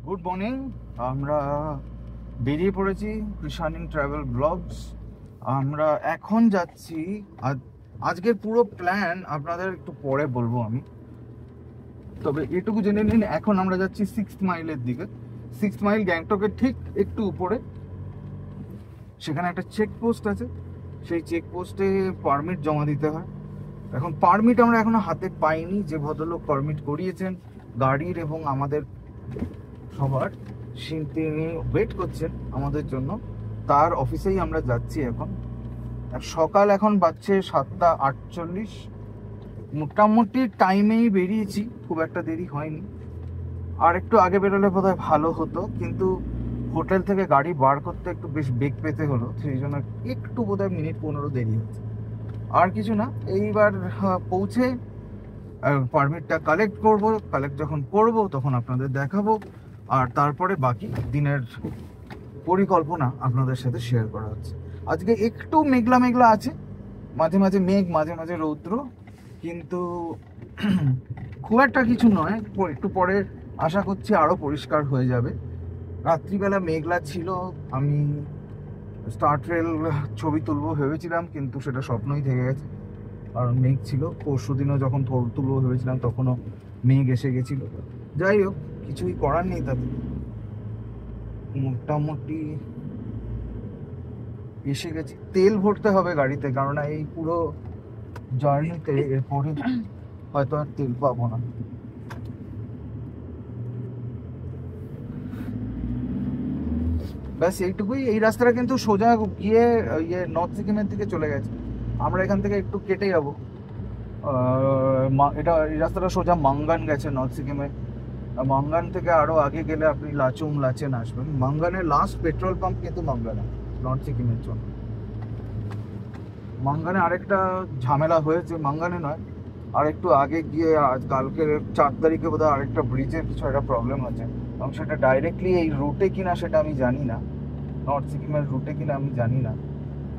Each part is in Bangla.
Good morning. আমরা বেরিয়ে পড়েছি কৃষানিং ট্রাভেল ব্লগস। আমরা এখন যাচ্ছি, আজকের পুরো প্ল্যান আপনাদের একটু পরে বলবো আমি, তবে এটুকু জেনে নিন এখন আমরা যাচ্ছি 6 মাইলের দিকে। 6 মাইল গ্যাংটকের ঠিক একটু উপরে, সেখানে একটা চেকপোস্ট আছে। সেই চেকপোস্টে পারমিট জমা দিতে হয়। এখন পারমিট আমরা এখনো হাতে পাইনি। যে ভদ্রলোক পারমিট করিয়েছেন গাড়ির এবং আমাদের সবার, তিনি ওয়েট করছেন আমাদের জন্য। তার অফিসেই আমরা যাচ্ছি এখন। সকাল এখন বাজছে 7:48। মোটামুটি টাইমেই বেরিয়েছি, খুব একটা দেরি হয়নি। আর একটু আগে বেরোলে বোধহয় ভালো হতো, কিন্তু হোটেল থেকে গাড়ি বার করতে একটু বেশ বেগ পেতে হলো, সেই জন্য একটু বোধহয় মিনিট 15 দেরি হচ্ছে। আর কিছু না, এইবার পৌঁছে পারমিটটা কালেক্ট করব। কালেক্ট যখন করব তখন আপনাদের দেখাবো, আর তারপরে বাকি দিনের পরিকল্পনা আপনাদের সাথে শেয়ার করা হচ্ছে। আজকে একটু মেঘলা মেঘলা আছে, মাঝে মাঝে মেঘ, মাঝে মাঝে রৌদ্র, কিন্তু খুব একটা কিছু নয়। একটু পরে আশা করছি আরও পরিষ্কার হয়ে যাবে। রাত্রিবেলা মেঘলা ছিল, আমি স্টার ট্রেল ছবি তুলবো ভেবেছিলাম, কিন্তু সেটা স্বপ্নই থেকে গেছে, কারণ মেঘ ছিল। পরশু দিনও যখন তুলবো ভেবেছিলাম তখনও মেঘ এসে গেছিল। যাই হোক, কিছুই করার নেই তাতে। মোটামুটি এসে গেছি। তেল ভরতে হবে গাড়িতে, কারণ এই পুরো জার্নিতে এরপরে হয়তো আর তেল পাবো না। ব্যাস এইটুকুই। এই রাস্তাটা কিন্তু সোজা গিয়ে নর্থ সিকিমের দিকে চলে গেছে। আমরা এখান থেকে একটু কেটে যাবো। এই রাস্তাটা সোজা মাঙ্গান গেছে নর্থ সিকিমে। মাঙ্গান থেকে আরো আগে গেলে আপনি লাচেন আসবেন। মাঙ্গানের লাস্ট পেট্রোল পাম্প কিন্তু মাঙ্গানে, নর্থ সিকিমের জন্য। মাঙ্গানে আরেকটা ঝামেলা হয়েছে, মাঙ্গানে নয়, আরেকটু আগে গিয়ে কালকে 4 তারিখে বোধহয় আরেকটা ব্রিজের কিছু একটা প্রবলেম আছে, এবং সেটা ডাইরেক্টলি এই রুটে কিনা সেটা আমি জানি না। নর্থ সিকিমের রুটে কিনা আমি জানি না।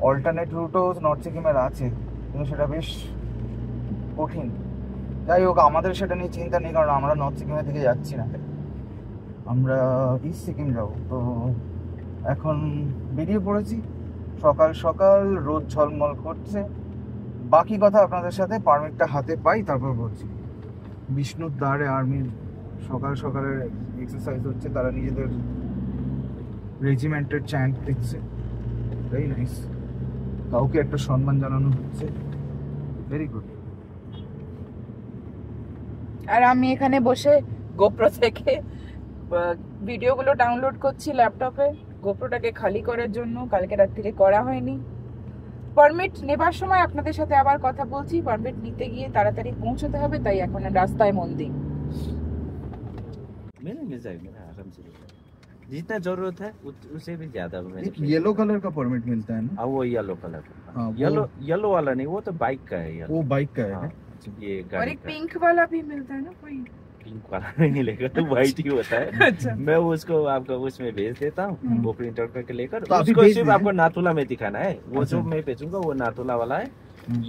অল্টারনেট রুটও নর্থ সিকিমের আছে, কিন্তু সেটা বেশ কঠিন। যাই হোক, আমাদের সেটা নিয়ে চিন্তা নেই, কারণ আমরা নর্থ সিকিমের দিকে যাচ্ছি না, আমরা ইস্ট সিকিম যাবো। তো এখন বেরিয়ে পড়েছি সকাল সকাল, রোদ ঝলমল করছে। বাকি কথা আপনাদের সাথে পারমিটটা হাতে পাই তারপর বলছি। বিষ্ণুর দ্বারে আর্মির সকাল সকালের এক্সারসাইজ হচ্ছে, তারা নিজেদের রেজিমেন্টের চ্যান্ট দিচ্ছে। ভেরি নাইস, কাউকে একটা সম্মান জানানো হচ্ছে। Very good. আর আমি এখানে বসে গোপ্রো থেকে ভিডিওগুলো ডাউনলোড করছি ল্যাপটপে, গোপ্রোটাকে খালি করার জন্য। কালকে রাত্রিরে করা হয়নি। পারমিট নেবার সময় আপনাদের সাথে আবার কথা বলছি। পারমিট নিতে গিয়ে তাড়াতাড়ি পৌঁছতে হবে, তাই এখন রাস্তায় মন দিই। जितना जरूरत है उससे भी ज्यादा। येलो कलर का परमिट मिलता है ना? वो येलो कलर का। येलो येलो वाला नहीं, वो तो बाइक का है यार। वो बाइक का है। ये और गाड़ी एक का। पिंक वाला भी मिलता है ना कोई? पिंक वाला नहीं मिलेगा, तो व्हाइट ही होता है। अच्छा। मैं उसको आपका उसमें भेज देता हूँ, वो प्रिंट आउट करके लेकर। तो अभी उसको भेज सिर्फ दीजिए। आपको नाथुला में दिखाना है। वो अच्छा। जो मैं भेजूंगा वो नाथुला वाला है।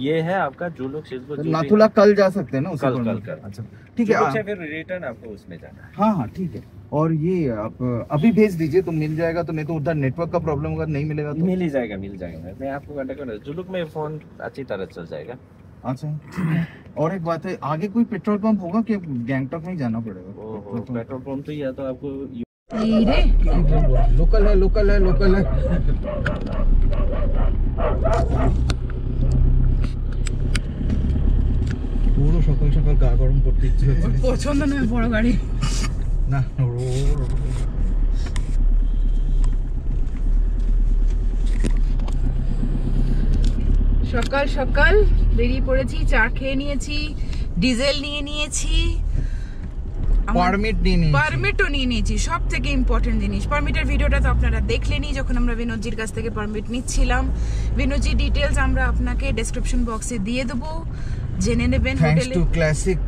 ये है आपका जो लोग नाथुला कल जा सकते हैं ना? उसी कल परमिट? कल अच्छा ठीक है। फिर रिटर्न आपको उसमें जाना है। हाँ हाँ ठीक है। और ये आप अभी भेज दीजिए तो मिल जाएगा, तो नहीं तो उधर नेटवर्क का प्रॉब्लम अगर नहीं मिलेगा तो? मिल ही जाएगा, मिल जाएगा। मैं आपको कांटेक्ट करूंगा, जुलूक में फोन अच्छी तरह चल जाएगा। अच्छा ठीक है। और एक बात है, आगे कोई पेट्रोल पंप होगा कि गैंगटॉक में ही जाना पड़ेगा? पेट्रोल पंप तो या तो आपको लोकल है, लोकल है, लोकल है। পুরো সকাল সকাল গা গরম করতে ইচ্ছে হচ্ছে। পছন্দ নয় বড় গাড়ি না। সকাল সকাল বেরিয়ে পড়েছি, চা খেয়ে নিয়েছি, ডিজেল নিয়ে নিয়েছি, পারমিটও নিয়ে নিয়েছি। সব থেকে ইম্পর্টেন্ট জিনিস, পারমিটের ভিডিওটা তো আপনারা দেখলেনই, যখন আমরা বিনোদজির কাছ থেকে পারমিট নিচ্ছিলাম। বিনোদজি ডিটেলস আমরা আপনাকে ডেসক্রিপশন বক্সে দিয়ে দেবো, জেনে নেবেন। Thanks to classic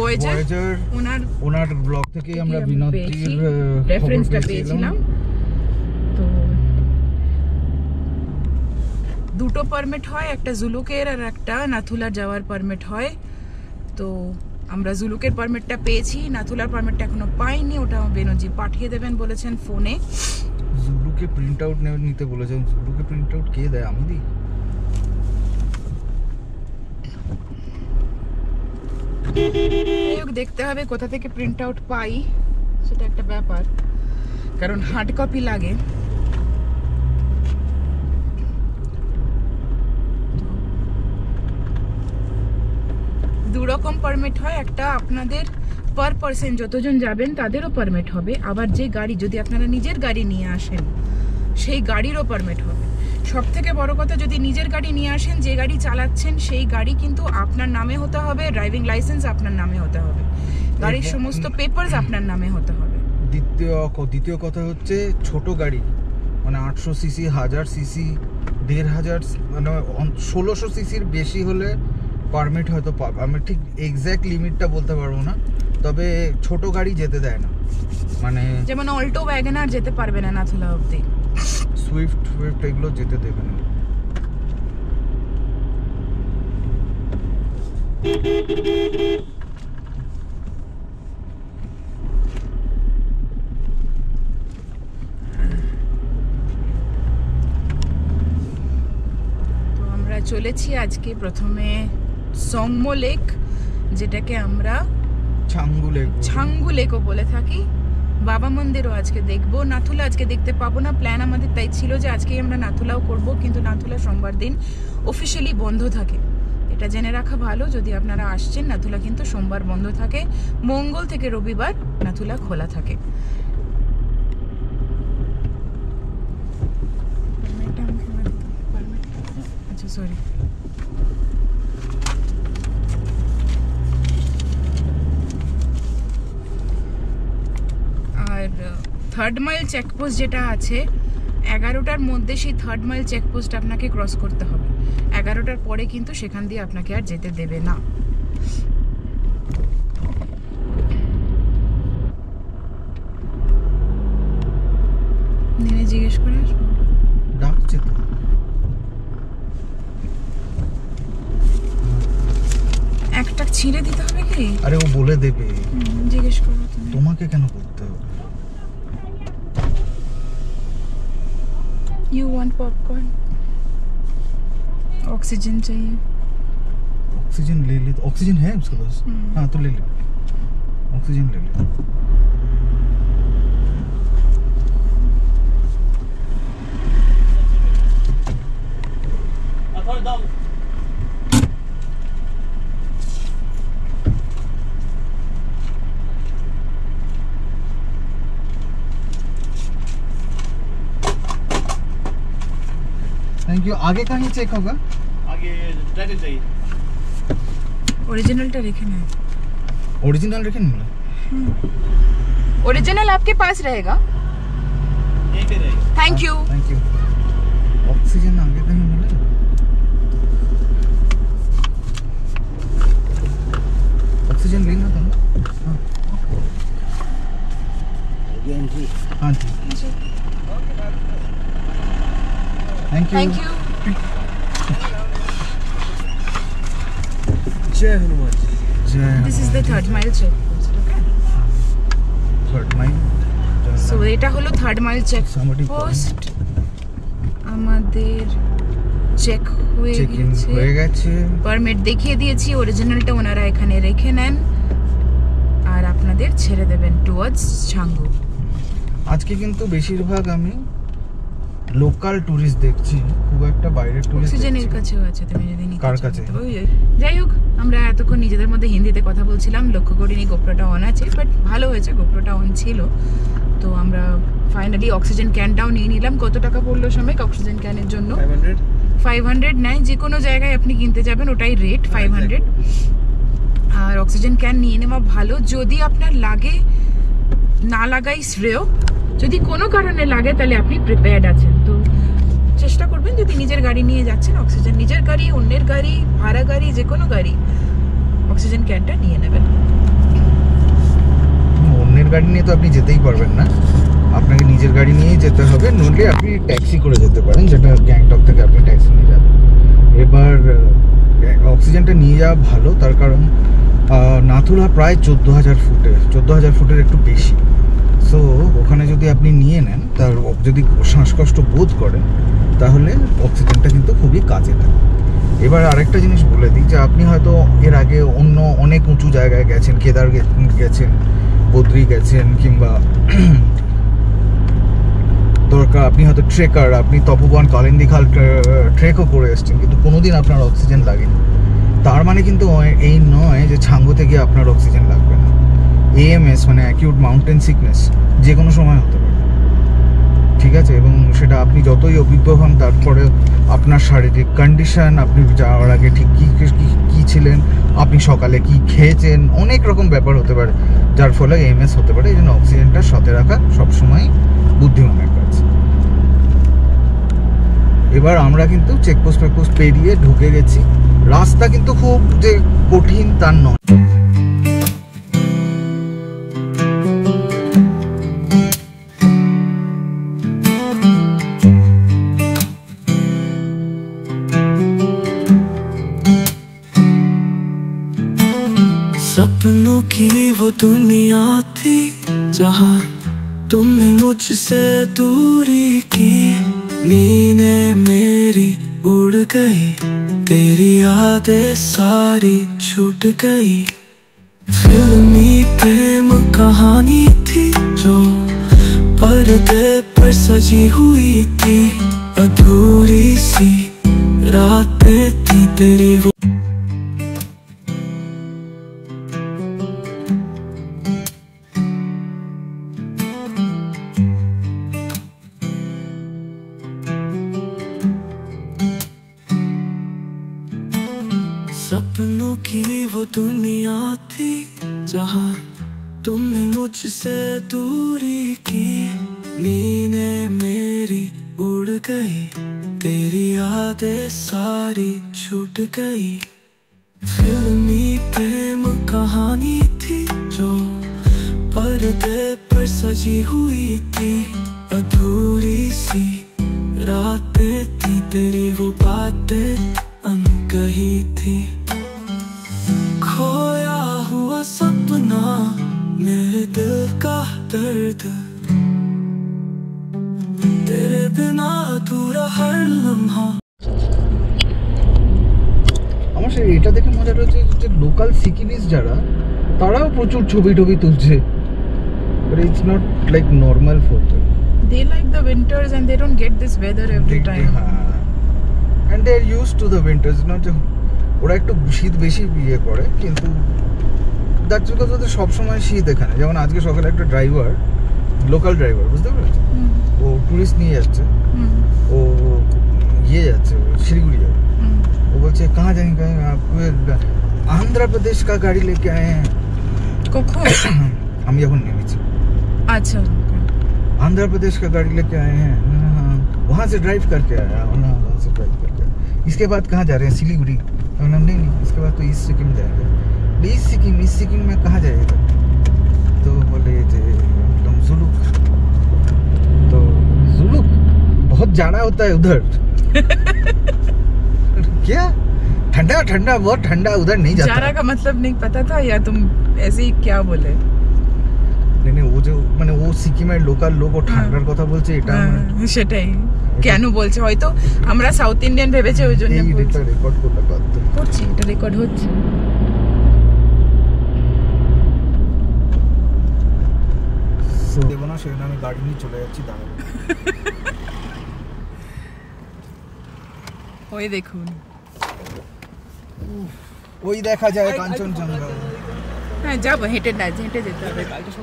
Voyager, owner blog থেকে আমরা বিনোদজির রেফারেন্সটা পেয়েছিলাম। তো দুটো পারমিট হয়, একটা জুলুকের আর একটা নাথুলা যাওয়ার পারমিট হয়। তো আমরা জুলুকের পারমিটটা পেয়েছি, নাথুলার পারমিটটা এখনো পাইনি, ওটা বেনজি পাঠিয়ে দেবেন বলেছেন ফোনে। জুলুকে প্রিন্ট আউট নিতে বলেছেন। জুলুকে প্রিন্ট আউট কে দেয়? আমি দিই। দেখতে হবে কোথা থেকে প্রিন্ট আউট পাই, সেটা একটা ব্যাপার, কারণ হার্ড কপি লাগে। দুরকম পারমিট হয়, একটা আপনাদের পার পার্সন যতজন যাবেন তাদেরও পারমিট হবে, আবার যে গাড়ি যদি আপনারা নিজের গাড়ি নিয়ে আসেন সেই গাড়িরও পারমিট হবে। সব থেকে বড় কথা, যদি নিজের গাড়ি নিয়ে আসেন, যে গাড়ি চালাচ্ছেন সেই গাড়ি কিন্তু আপনার নামে হতে হবে, ড্রাইভিং লাইসেন্স আপনার নামে হতে হবে, গাড়ির সমস্ত পেপারস আপনার নামে হতে হবে। দ্বিতীয় কথা হচ্ছে ছোট গাড়ি, মানে 800 সিসি, 1000 সিসি, 1500, মানে 1600 সিসির বেশি হলে পারমিট হয়তো পাবে। আমি ঠিক এক্স্যাক্ট লিমিটটা বলতে পারবো না, তবে ছোট গাড়ি যেতে দেয় না, মানে যেমন অল্টো ওয়াগনার যেতে পারবে না নাথুলা অবধি, সুইফট এগুলো যেতে দেবে না। তো আমরা চলেছি আজকে প্রথমে সংমো লেক, যেটাকে আমরা ছাঙ্গু লেকও বলে থাকি। বাবা মন্দিরও আজকে দেখবো। নাথুলা আজকে দেখতে পাবো না, প্ল্যান আমাদের তাই ছিল যে আজকেই আমরা নাথুলাও করব, কিন্তু নাথুলা সোমবার দিন অফিসিয়ালি বন্ধ থাকে, এটা জেনে রাখা ভালো। যদি আপনারা আসছেন, নাথুলা কিন্তু সোমবার বন্ধ থাকে, মঙ্গল থেকে রবিবার নাথুলা খোলা থাকে। আচ্ছা সরি, আর থার্ড মাইল চেকপোস্ট যেটা আছে 11টার মধ্যে, সেই থার্ড মাইল চেকপোস্ট আপনাকে ক্রস করতে হবে। 11টার পরে কিন্তু সেখান দিয়ে আপনাকে আর যেতে দেবে না। নেমে জিজ্ঞেস করে আসবো, ডাকছে তো। একটা ছিঁড়ে দিতে হবে কি? আরে ও বলে দেবে, জিজ্ঞেস করবো। তোমাকে কেন করতে হবে? You want popcorn? ऑक्सीजन चाहिए? ऑक्सीजन ले ले। ऑक्सीजन है उसके पास? हाँ तो ले ले, ऑक्सीजन ले ले। Thank you. आगे कहीं चेक होगा? आगे टाइटल चाहिए। ओरिजिनल टा रेखे ना, ओरिजिनल रखे ना? ओरिजिनल आपके पास रहेगा। यहीं पे रहेगा। Thank you. Thank you. Oxygen आगे कहीं मिले? ऑक्सीजन लेना था ना? हाँ जी। Thank you. Thank you. जय हनुमान जी। जय। This is the third mile check post. Okay, third mile. So এটা হলো third mile check Somebody post. আমাদের চেক চেক ইন হয়ে গেছে, পারমিট দেখিয়ে দিয়েছি, অরিজিনালটা ওনারা এখানে রেখে নেন আর আপনাদের ছেড়ে দেবেন টুয়ার্ডস ছাঙ্গু। আজকে কিন্তু বেশিরভাগ আমি লোকাল টুরিস্ট দেখছি, খুব একটা বাইরের টুরিস্ট অক্সিজেনের কাছেও আছে, তুমি যদি নিতে কার চাও কাছে? তো যাই হোক, আমরা এতক্ষণ নিজেদের মধ্যে হিন্দিতে কথা বলছিলাম, লক্ষ্য করিনি গোপ্রোটা অন আছে, বাট ভালো হয়েছে গোপ্রোটা অন ছিল। তো আমরা ফাইনালি অক্সিজেন ক্যানটাও নিয়ে নিলাম। কত টাকা পড়লো সময় অক্সিজেন ক্যানের জন্য? 500 নেয়, যে কোনো জায়গায় আপনি কিনতে যাবেন ওটাই রেট 500। আর অক্সিজেন ক্যান নিয়ে নেওয়া ভালো, যদি আপনার লাগে, না লাগাই শ্রেয়। যদি কোনো কারণে লাগে তাহলে আপনি প্রিপেয়ার্ড আছেন। তো চেষ্টা করবেন, যদি নিজের গাড়ি নিয়ে যাচ্ছেন, অক্সিজেন নিজের গাড়ি, অন্যের গাড়ি, ভাড়া গাড়ি, যে কোনো গাড়ি, অক্সিজেন ক্যানটা নিয়ে নেবেন। অন্যের গাড়ি নিয়ে তো আপনি যেতেই পারবেন না, আপনাকে নিজের গাড়ি নিয়েই যেতে হবে, নইলে আপনি ট্যাক্সি করে যেতে পারেন, যেটা গ্যাংটক থেকে আপনি ট্যাক্সি নিয়ে যাবেন। এবার অক্সিজেনটা নিয়ে যাওয়া ভালো, তার কারণ নাথুলা প্রায় 14,000 ফুটের একটু বেশি। সো ওখানে যদি আপনি নিয়ে নেন, তার যদি শ্বাসকষ্ট বোধ করেন, তাহলে অক্সিজেনটা কিন্তু খুবই কাজে লাগে। এবার আরেকটা জিনিস বলে দিই যে আপনি হয়তো এর আগে অন্য অনেক উঁচু জায়গায় গেছেন, কেদার গেছেন, বদ্রি গেছেন, কিংবা দরকার আপনি হয়তো ট্রেকার, আপনি তপোবন কালিন্দিখাল ট্রেকও করে এসছেন, কিন্তু কোনোদিন আপনার অক্সিজেন লাগেনি। তার মানে কিন্তু এই নয় যে ছাঙ্গুতে গিয়ে আপনার অক্সিজেন লাগবে না। এএমএস মানে অ্যাকিউট মাউন্টেন সিকনেস যে কোনো সময় হতে পারে, ঠিক আছে? এবং সেটা আপনি যতই অভিজ্ঞ হন, তারপরে আপনার শারীরিক কন্ডিশন, আপনি যাওয়ার আগে ঠিক কী ছিলেন, আপনি সকালে কি খেয়েছেন, অনেক রকম ব্যাপার হতে পারে যার ফলে এএমএস হতে পারে। এই জন্য অক্সিজেনটা সাথে রাখা সবসময় বুদ্ধিমানের কাজ। এবার আমরা কিন্তু চেকপোস্ট পেরিয়ে ঢুকে গেছি। রাস্তা কিন্তু খুব যে কঠিন তার নয়। सपनों की वो दुनिया थी जहाँ तुमने मुझसे दूरी की, नींदें मेरी उड़ गई, तेरी यादें सारी छूट गई। फिल्मी प्रेम कहानी थी जो पर्दे पर सजी हुई थी, अधूरी सी रातें थी तेरी वो। सपनों की वो दुनिया थी जहाँ तुमने मुझसे दूरी की, नींदें मेरी उड़ गई, तेरी यादें सारी छूट गई। फिल्मी प्रेम कहानी थी जो पर्दे पर सजी हुई थी, अधूरी सी रातें थी तेरी वो बातें अनकही थी। खोया हुआ सपना मेरे दिल का दर्द, तेरे बिना अधूरा हर लम्हा। আমার সে এটা দেখে মজাটা হচ্ছে যে লোকাল সিকিমিজ যারা, তারাও প্রচুর ছবি তুলছে, but it's not like normal for them. They like the winters and they don't get this weather every time. And they are used to the winters, not যে ওরা একটু শীত বেশি ইয়ে করে, কিন্তু দ্যাটস বিকজ ওদের সবসময় শীত এখানে। যেমন আজকে সকালে একটা ড্রাইভার, লোকাল ড্রাইভার, বুঝতে পেরেছো, ও টুরিস্ট নিয়ে যাচ্ছে, ও ইয়ে যাচ্ছে শিলিগুড়ি যাবে, ও বলছে কাহা যাएंगे आप, आंध्र प्रदेश का गाड़ी लेके आए हैं। কখন? আমি যখন নেমেছি, আচ্ছা, आंध्र प्रदेश का गाड़ी लेके आए हैं, वहाँ से ड्राइव करके आया, वहाँ से ड्राइव करके आया। इसके बाद कहाँ जा रहे हैं? सिलीगुड़ी। नहीं, इसके बाद तो ईस्ट सिक्किम जाएंगे। ईस्ट सिक्किम में कहाँ जाएगा? तो बोले जुलुक। तो जुलुक बहुत जाना होता है उधर। क्या ठंडा, बहुत ठंडा, उधर नहीं जाता। जाना का मतलब नहीं पता था या तुम ऐसे ही क्या बोले? नहीं, ও যে মানে ও সিকিমের লোকাল লোক, ও ঠান্ডার কথা বলছে, এটা সেটাই কেন বলছে, হয়তো আমরা সাউথ ইন্ডিয়ান ভেবেছে, ওই জন্য এটা রেকর্ড করছি, এটা রেকর্ড হচ্ছে। সো দেব না, সেখানে আমি গাড়ি নিয়ে চলে যাচ্ছি, দাঁড়াবো। ওই দেখুন, ওই দেখা যায় কাঞ্চনজঙ্ঘা। হ্যাঁ যাবো, হেঁটে যেতে হবে।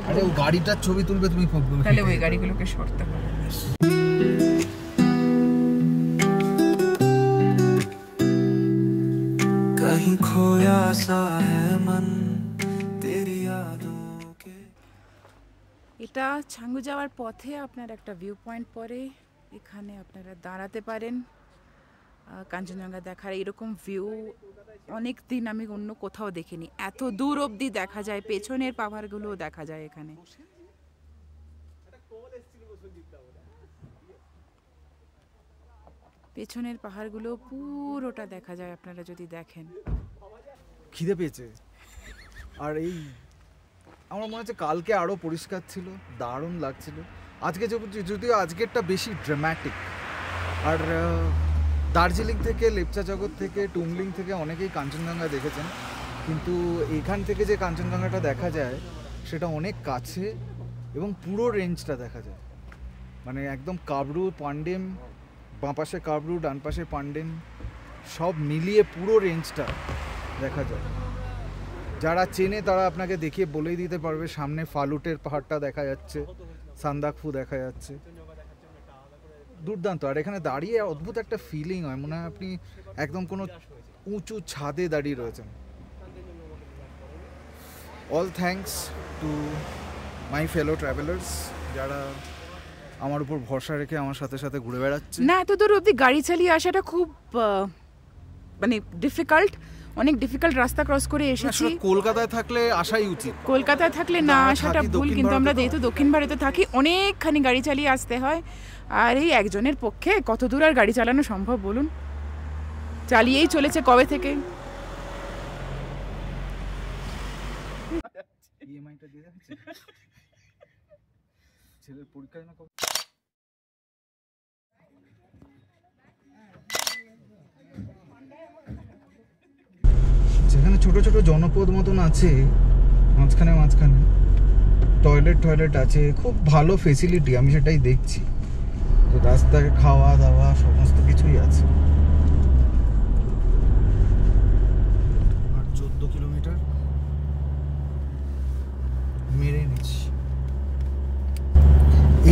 আরে ও গাড়িটার ছবি তুলবে তুমি, তাহলে ওই গাড়িগুলোকে সরতে হবে। कहीं खोया सा है मन तेरी यादों के। এটা ছাঙ্গু যাওয়ার পথে আপনার একটা ভিউ পয়েন্ট পড়ে, এখানে আপনারা দাঁড়াতে পারেন কাঞ্চনজঙ্ঘা দেখার। এরকম ভিউ অনেক দিন আমি অন্য কোথাও দেখিনি, এত দূর অবধি দেখা যায়, পেছনের পাহাড়গুলোও দেখা যায় এখানে। পেছনের পাহাড়গুলো পুরোটা দেখা যায় আপনারা যদি দেখেন। খিদে পেয়েছে, আর এই আমার মনে হচ্ছে কালকে আরও পরিষ্কার ছিল, দারুণ লাগছিল। আজকে যদিও আজকেরটা বেশি ড্রামাটিক। আর দার্জিলিং থেকে, লেপচা জগৎ থেকে, টুমলিং থেকে অনেকেই কাঞ্চনজঙ্ঘা দেখেছেন, কিন্তু এখান থেকে যে কাঞ্চনজঙ্ঘাটা দেখা যায় সেটা অনেক কাছে এবং পুরো রেঞ্জটা দেখা যায়। মানে একদম কাবরু, পান্ডেম, বাঁ পাশে কাবরু, ডান পাশে পান্ডেম, সব মিলিয়ে পুরো রেঞ্জটা দেখা যায়। যারা চেনে তারা আপনাকে দেখিয়ে বলেই দিতে পারবে। সামনে ফালুটের পাহাড়টা দেখা যাচ্ছে, সান্দাকফু দেখা যাচ্ছে, দুর্দান্ত। আর এখানে দাঁড়িয়ে অদ্ভুত একটা ফিলিং হয়, মনে হয় আপনি একদম কোনো উঁচু ছাদে দাঁড়িয়ে রয়েছেন। All thanks to my fellow travellers, যারা আমার উপর ভরসা রেখে আমার সাথে সাথে ঘুরে বেড়াচ্ছে। না, এত দূর অবধি গাড়ি চালিয়ে আসাটা খুব মানে ডিফিকাল্ট, অনেক ডিফিকাল্ট রাস্তা ক্রস করে এসেছি। আসলে কলকাতায় থাকলে আসাই উচিত, কলকাতায় থাকলে না আসাটা ভুল, কিন্তু আমরা যেহেতু দক্ষিণ ভারতে থাকি অনেকখানি গাড়ি চালিয়ে আসতে হয়। আর এই একজনের পক্ষে কত দূর আর গাড়ি চালানো সম্ভব বলুন? চালিয়েই চলেছে কবে থেকে। ইএমআইটা দিয়ে যাচ্ছে ছেলের পরীক্ষা না কবে? যেখানে ছোট ছোট জনপদ মতন আছে, মাঝখানে মাঝখানে টয়লেট আছে, খুব ভালো ফেসিলিটি, আমি সেটাই দেখছি। রাস্তায় খাওয়া দাওয়া সমস্ত কিছুই আছে। আর 14 কিলোমিটার মেরে নিচ্ছি।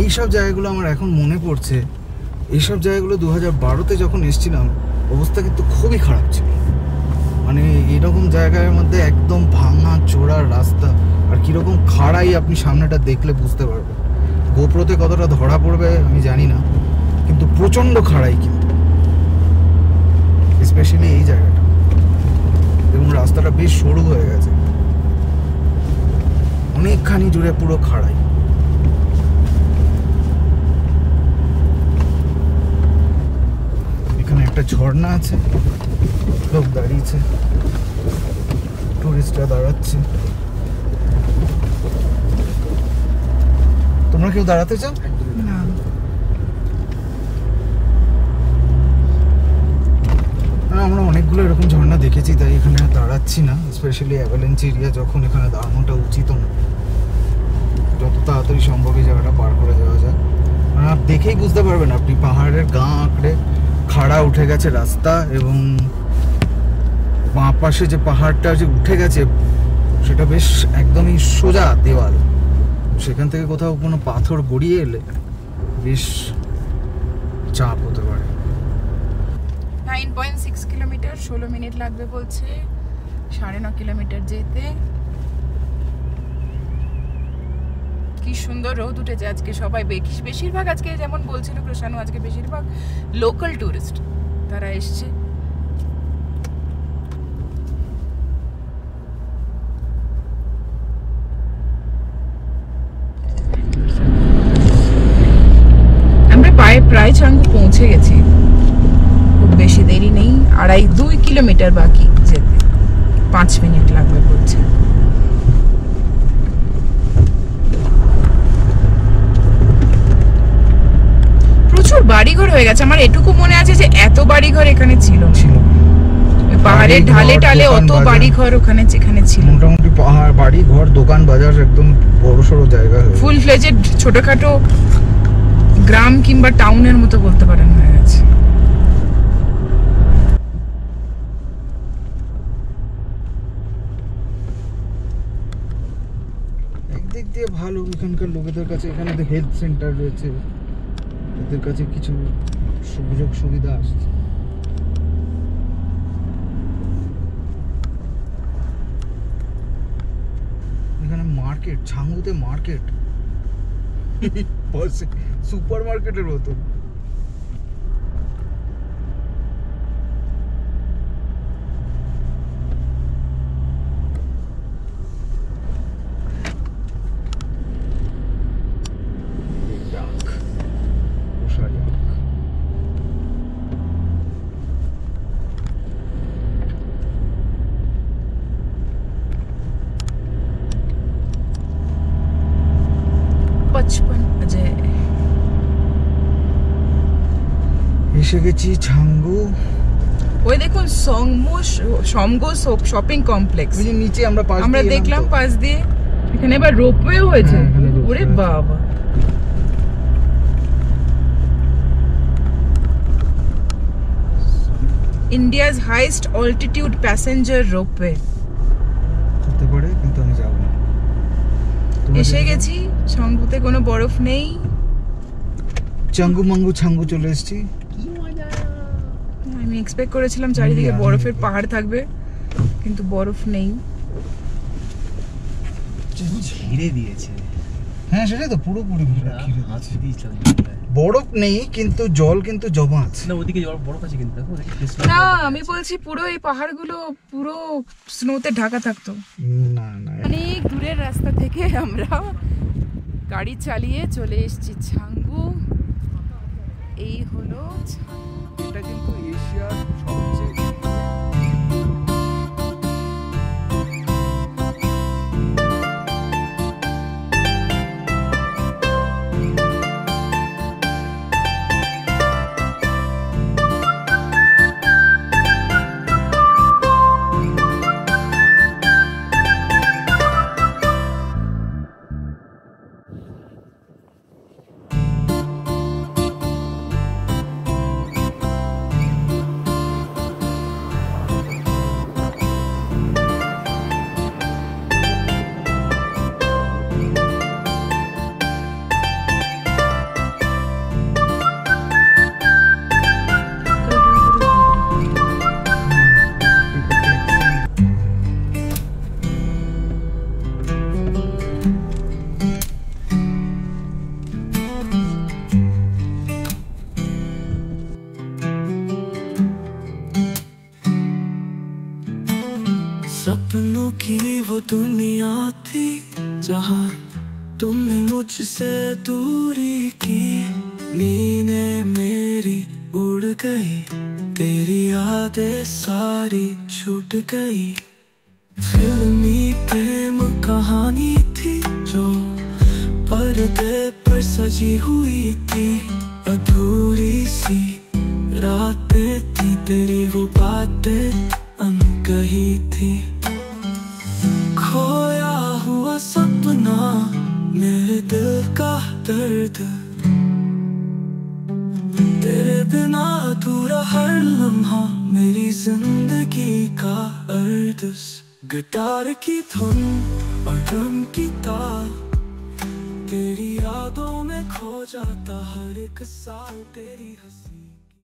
এইসব জায়গাগুলো আমার এখন মনে পড়ছে, এইসব জায়গাগুলো 2012-তে যখন এসেছিলাম অবস্থা কিন্তু খুবই খারাপ ছিল। মানে এরকম জায়গার মধ্যে একদম ভাঙা চোরার রাস্তা, আর কীরকম খাড়াই আপনি সামনেটা দেখলে বুঝতে পারবেন। গোপ্রোতে কতটা ধরা পড়বে আমি জানি না, কিন্তু প্রচণ্ড খাড়াই, কিন্তু স্পেশালি এই জায়গাটা। এবং রাস্তাটা বেশ সরু হয়ে গেছে, অনেকখানি জুড়ে পুরো খাড়াই। এখানে একটা ঝর্ণা আছে, লোক দাঁড়িয়েছে, টুরিস্টরা দাঁড়াচ্ছে। তোমরা কেউ দাঁড়াতে চাও? না, আমরা অনেকগুলো এরকম ঝর্ণা দেখেছি, তাই এখানে দাঁড়াচ্ছি না। স্পেশালি অ্যাভালাঞ্চ এরিয়া যখন, এখানে দাঁড়ানোটা উচিত না। যত তাড়াতাড়ি সম্ভব এই জায়গাটা পার করে যাওয়া যায়। দেখেই বুঝতে পারবেন আপনি, পাহাড়ের গা আঁকড়ে খাড়া উঠে গেছে রাস্তা, এবং বাঁ পাশে যে পাহাড়টা যে উঠে গেছে সেটা বেশ একদমই সোজা দেওয়াল। সেখান থেকে কোথাও কোনো পাথর গড়িয়ে এলে বেশ চাপ হতে পারে। 9.6 কিলোমিটার, 16 মিনিট লাগবে বলছে, 9.5 কিলোমিটার যেতে। কি সুন্দর রোদ উঠেছে আজকে। সবাই বেশিরভাগ আজকে, যেমন বলছিল প্রশানু, আজকে বেশিরভাগ লোকাল টুরিস্ট তারা এসছে। আমরা প্রায় চাঙ্গু পৌঁছে গেছি, খুব বেশি দেরি নেই। 2.5 কিলোমিটার বাকি যেতে, 5 মিনিট লাগবে বলছে। প্রচুর বাড়িঘর হয়ে গেছে। আমার এটুকু মনে আছে যে এত বাড়িঘর এখানে ছিল। পাহাড়ের ঢালে টালে অত বাড়িঘর ওখানে যেখানে ছিল। মোটামুটি পাহাড়, বাড়ি ঘর, দোকান বাজার, একদম বড়সড় জায়গা, ফুল ফ্লেজেড ছোটখাটো গ্রাম কিংবা টাউনের মতো বলতে পারেন হয়ে গেছে। একদিক দিয়ে ভালো এখানকার লোকেদের কাছে। এখানে তো হেলথ সেন্টার রয়েছে, এদের কাছে কিছু সুযোগ সুবিধা আসছে। এখানে মার্কেট, ছাঙ্গুতে মার্কেট, সুপার মার্কেটের মতো। बचपन अजय এসে গেছি ছাঙ্গু। ওই দেখুন সমগো শপিং কমপ্লেক্স ওই যে নিচে আমরা পাশ আমরা দিয়ে এলাম দেখলাম তো। পাশ দিয়ে এখানে এবার রোপওয়ে হয়েছে হ্যাঁ, এখানে ropeway ওরে হয়েছে। বাবা India's highest altitude passenger ropeway হতে পারে, কিন্তু আমি যাব না। তোমরা এসে যেতে গেছি সমগুতে কোনো বরফ নেই চাও? চাঙ্গু মাঙ্গু ছাঙ্গু চলে এসেছি। আমি এক্সপেক্ট করেছিলাম চারিদিকে আমি বরফের দেখবো। পাহাড় থাকবে কিন্তু বরফ নেই ঘিরে দিয়েছে হ্যাঁ সেটাই তো, পুরোপুরি ঘিরে হাত দিয়েছে। দিয়েছিলাম বরফ নেই কিন্তু জল কিন্তু জমা আছে। না ওদিকে বরফ আছে কিন্তু দেখো ওদিকে না আমি বলছি পুরো এই পাহাড়গুলো পুরো স্নোতে ঢাকা থাকতো না না অনেক দূরের রাস্তা থেকে আমরা গাড়ি চালিয়ে চলে এসেছি ছাঙ্গু এই হলো এটা কিন্তু এশিয়ার সবচেয়ে सपनों की वो दुनिया थी जहाँ तुमने मुझसे दूरी की नींदें मेरी उड़ गई तेरी यादें सारी छूट गई फिल्मी प्रेम कहानी थी जो पर्दे पर सजी हुई थी अधूरी सी रातें थी तेरी वो बातें अनकही थी खोया हुआ सपना मेरे दिल का दर्द तेरे बिना अधूरा हर लम्हा मेरी जिंदगी का अर्थ गिटार की धुन और ड्रम की ताल तेरी यादों में खो जाता हर एक साल तेरी हंसी